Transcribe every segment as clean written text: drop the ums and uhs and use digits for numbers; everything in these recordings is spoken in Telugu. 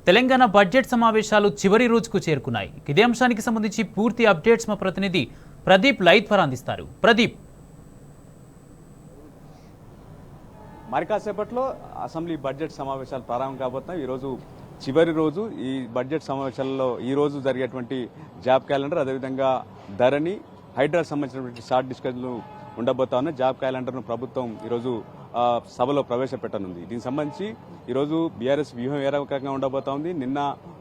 తెలంగాణ బడ్జెట్ సమావేశాలు చివరి రోజుకు చేరుకున్నాయి. ఇదే అంశానికి సంబంధించి పూర్తి అప్డేట్స్ మా ప్రతినిధి ప్రదీప్ లైవ్ ద్వారా అందిస్తారు. ప్రదీప్, మరి కాసేపట్లో అసెంబ్లీ బడ్జెట్ సమావేశాలు ప్రారంభం కాబోతున్నాయి. ఈరోజు చివరి రోజు. ఈ బడ్జెట్ సమావేశాలలో ఈ రోజు జరిగేటువంటి జాబ్ క్యాలెండర్, అదేవిధంగా ధరణి, హైడ్రాకు సంబంధించినటువంటి షార్ట్ డిస్కషన్లు ఉండబోతా ఉన్నాయి. జాబ్ క్యాలెండర్ను ప్రభుత్వం ఈరోజు సభలో ప్రవేశపెట్టనుంది. దీనికి సంబంధించి ఈరోజు బీఆర్ఎస్ వ్యూహం ఏ రకంగా ఉండబోతా ఉంది.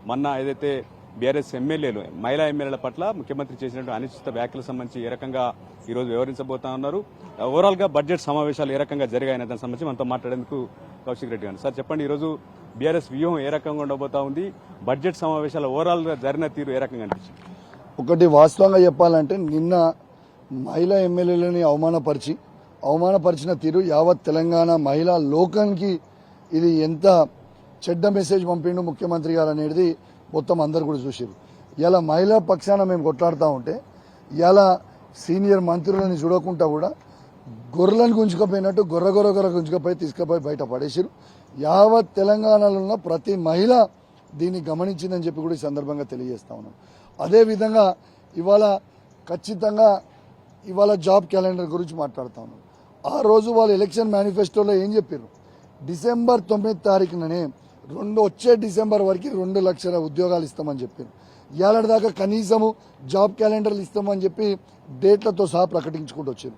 మొన్న ఏదైతే బీఆర్ఎస్ ఎమ్మెల్యేలు, మహిళా ఎమ్మెల్యేల పట్ల ముఖ్యమంత్రి చేసినటువంటి అనిశ్చిత వ్యాఖ్యలకు సంబంధించి ఏ రకంగా ఈరోజు వివరించబోతా ఉన్నారు. ఓవరాల్ గా బడ్జెట్ సమావేశాలు ఏ రకంగా జరిగాయనే దానికి సంబంధించి మనతో మాట్లాడేందుకు కౌశిక్ రెడ్డి గారు. సార్ చెప్పండి, ఈరోజు బీఆర్ఎస్ వ్యూహం ఏ రకంగా ఉండబోతా ఉంది, బడ్జెట్ సమావేశాలు ఓవరాల్ గా జరిగిన తీరు ఏ రకంగా అనిపించింది? ఒకటి వాస్తవంగా చెప్పాలంటే, నిన్న మహిళా ఎమ్మెల్యేలని అవమానపరిచిన తీరు యావత్ తెలంగాణ మహిళా లోకానికి ఇది ఎంత చెడ్డ మెసేజ్ పంపిండు ముఖ్యమంత్రి గారు అనేది మొత్తం అందరు కూడా చూసారు. ఇలా మహిళా పక్షాన మేము కొట్లాడుతూ ఉంటే ఇలా సీనియర్ మంత్రులని చూడకుండా కూడా గొర్రెలను గుంజుకపోయినట్టు గొర్రె గుంజుకపోయి తీసుకుపోయి బయట పడేసారు. యావత్ తెలంగాణలో ఉన్న ప్రతి మహిళ దీన్ని గమనించిందని చెప్పి కూడా ఈ సందర్భంగా తెలియజేస్తా ఉన్నాం. అదేవిధంగా ఖచ్చితంగా ఇవాళ జాబ్ క్యాలెండర్ గురించి మాట్లాడుతా ఉన్నాం. ఆ రోజు వాళ్ళు ఎలక్షన్ మేనిఫెస్టోలో ఏం చెప్పారు? డిసెంబర్ 9వ తారీఖుననే వచ్చే డిసెంబర్ వరకు 2 లక్షల ఉద్యోగాలు ఇస్తామని చెప్పారు. ఏడాది దాకా కనీసము జాబ్ క్యాలెండర్లు ఇస్తామని చెప్పి డేట్లతో సహా ప్రకటించుకుంటూ వచ్చారు.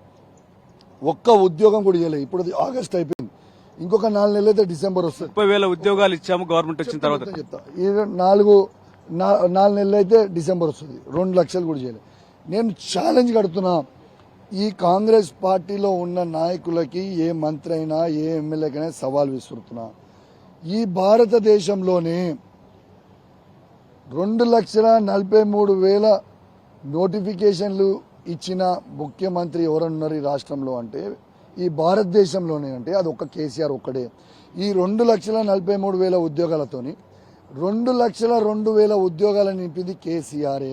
ఒక్క ఉద్యోగం కూడా ఇవ్వలేదు. ఇప్పుడు ఆగస్ట్ అయిపోయింది, ఇంకొక 4 నెలలు అయితే డిసెంబర్ వస్తుంది. 30,000 ఉద్యోగాలు ఇచ్చాము గవర్నమెంట్ వచ్చిన తర్వాత చెప్తా. ఈ 4 నెలలు అయితే డిసెంబర్ వస్తుంది, 2 లక్షలు కూడా చేయలేదు. నేను ఛాలెంజ్ కడుతున్నా, ఈ కాంగ్రెస్ పార్టీలో ఉన్న నాయకులకి, ఏ మంత్రి అయినా ఏ ఎమ్మెల్యేకైనా సవాల్ విసురుతున్నా, ఈ భారతదేశంలోనే 2,43,000 నోటిఫికేషన్లు ఇచ్చిన ముఖ్యమంత్రి ఎవరన్నారు ఈ రాష్ట్రంలో అంటే, ఈ భారతదేశంలోనే అంటే అది ఒక్క కేసీఆర్ ఒక్కడే. ఈ 2,43,000 ఉద్యోగాలతోని 2,02,000 ఉద్యోగాలను నింపింది కేసీఆరే.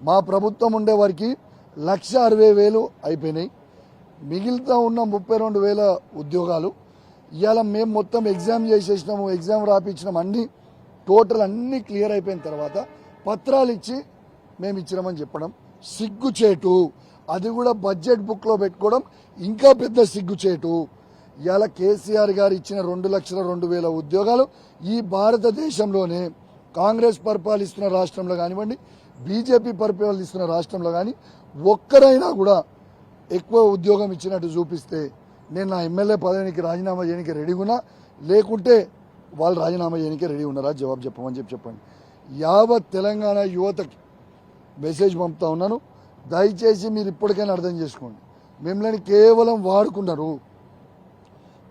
మా ప్రభుత్వం ఉండే వారికి 1,60,000 అయిపోయినాయి. మిగిలితా ఉన్న 32,000 ఉద్యోగాలు ఇవాళ మేము మొత్తం ఎగ్జామ్ చేసేసినాము, ఎగ్జామ్ రాపించినాము, టోటల్ అన్ని క్లియర్ అయిపోయిన తర్వాత పత్రాలు ఇచ్చి మేము ఇచ్చినామని చెప్పడం సిగ్గుచేటు. అది కూడా బడ్జెట్ బుక్లో పెట్టుకోవడం ఇంకా పెద్ద సిగ్గుచేటు. ఇవాళ కేసీఆర్ గారు ఇచ్చిన 2,02,000 ఉద్యోగాలు ఈ భారతదేశంలోనే కాంగ్రెస్ పరిపాలిస్తున్న రాష్ట్రంలో కానివ్వండి, బీజేపీ పరిపాలిస్తున్న రాష్ట్రంలో కానీ ఒక్కరైనా కూడా ఎక్కువ ఉద్యోగం ఇచ్చినట్టు చూపిస్తే నేను నా ఎమ్మెల్యే పదవికి రాజీనామా చేయడానికి రెడీ ఉన్నా, లేకుంటే వాళ్ళు రాజీనామా చేయడానికి రెడీ ఉన్నారా జవాబు చెప్పమని చెప్పండి. యావత్ తెలంగాణ యువతకి మెసేజ్ పంపుతా ఉన్నాను. దయచేసి మీరు ఇప్పటికైనా అర్థం చేసుకోండి, మిమ్మల్ని కేవలం వాడుకున్నారు.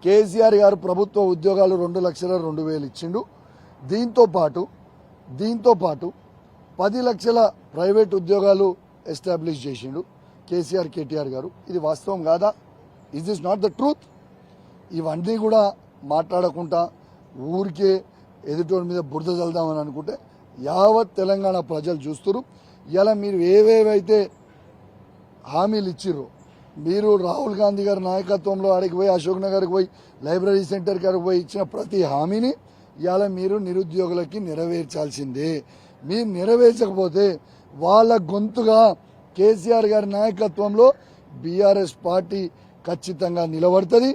కేసీఆర్ గారు ప్రభుత్వ ఉద్యోగాలు 2,02,000 ఇచ్చిండు. దీంతో పాటు 10 లక్షల ప్రైవేట్ ఉద్యోగాలు ఎస్టాబ్లిష్ చేసిండు కేసీఆర్, కేటీఆర్ గారు. ఇది వాస్తవం కాదా? Is this not the truth? ఇవన్నీ కూడా మాట్లాడకుండా ఊరికే ఎదుటోడి మీద బురద చల్దామని అనుకుంటే యావత్ తెలంగాణ ప్రజలు చూస్తున్నారు. ఇలా మీరు ఏవేవైతే హామీలు ఇచ్చిర్రో, మీరు రాహుల్ గాంధీ గారి నాయకత్వంలో ఆడికి పోయి, అశోక్ నగర్కి పోయి, లైబ్రరీ సెంటర్ గారికి పోయి ఇచ్చిన ప్రతి హామీని ఇలా మీరు నిరుద్యోగులకి నెరవేర్చాల్సిందే. మీరు నెరవేర్చకపోతే వాళ్ళ గొంతుగా కేసీఆర్ గారి నాయకత్వంలో బీఆర్ఎస్ పార్టీ ఖచ్చితంగా నిలబడుతుంది.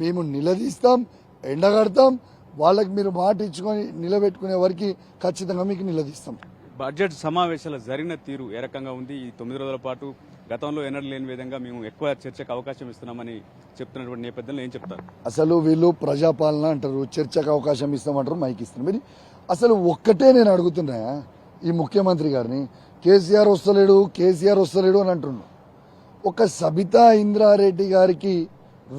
మేము నిలదీస్తాం, ఎండగడతాం. వాళ్ళకి మీరు మాట ఇచ్చుకొని నిలబెట్టుకునే వరకు ఖచ్చితంగా మీకు నిలదీస్తాం. బడ్జెట్ సమావేశాలు జరిగిన తీరు ఏ రకంగా ఉంది? ఈ 9 రోజుల పాటు గతంలో ఎన్నడూ లేని విధంగా మేము ఎక్కువ చర్చకు అవకాశం ఇస్తున్నామని చెప్తున్నటువంటి నేపథ్యంలో ఏం చెప్తారు? అసలు వీళ్ళు ప్రజాపాలన అంటారు, చర్చకు అవకాశం ఇస్తామంటారు, మైక్ ఇస్తున్నారు. మీరు అసలు ఒక్కటే నేను అడుగుతున్నా, ఈ ముఖ్యమంత్రి గారిని కేసీఆర్ వస్తలేడు అని అంటున్నాడు. ఒక సబితా ఇంద్రారెడ్డి గారికి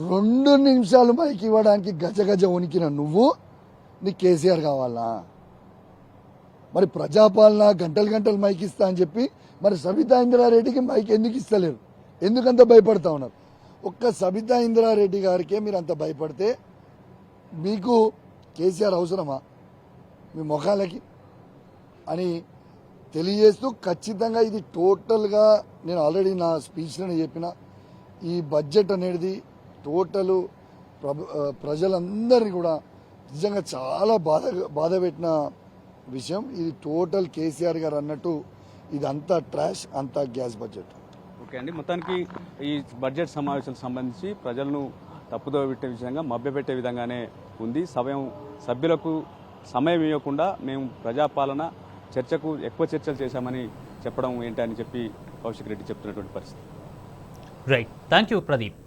2 నిమిషాలు మైక్ ఇవ్వడానికి గజ ఉనికిన నువ్వు, నీకు కేసీఆర్ కావాలా? మరి ప్రజాపాలన గంటలు మైక్ ఇస్తా అని చెప్పి మరి సబితా ఇంద్రారెడ్డికి మైక్ ఎందుకు ఇస్తలేరు? ఎందుకంత భయపడతా ఉన్నారు? ఒక్క సబితా ఇంద్రారెడ్డి గారికే మీరు అంత భయపడితే మీకు కేసీఆర్ అవసరమా మీ ముఖాలకి అని తెలియజేస్తూ, ఖచ్చితంగా ఇది టోటల్గా నేను ఆల్రెడీ నా స్పీచ్లోనే చెప్పిన, ఈ బడ్జెట్ అనేది టోటల్ ప్రజలందరినీ కూడా నిజంగా చాలా బాధ పెట్టిన విషయం. ఇది టోటల్ కేసీఆర్ గారు అన్నట్టు ఇది అంతా ట్రాష్, అంతా గ్యాస్ బడ్జెట్. ఓకే అండి, మొత్తానికి ఈ బడ్జెట్ సమావేశాలకు సంబంధించి ప్రజలను తప్పుదోవ పెట్టే విధంగా మభ్యపెట్టే విధంగానే ఉంది. సభ్యులకు సమయం ఇవ్వకుండా మేము ప్రజాపాలన చర్చకు ఎక్కువ చర్చలు చేశామని చెప్పడం ఏంటి అని చెప్పి కౌశిక్ రెడ్డి చెప్తున్నటువంటి పరిస్థితి. Right, thank you Pradeep.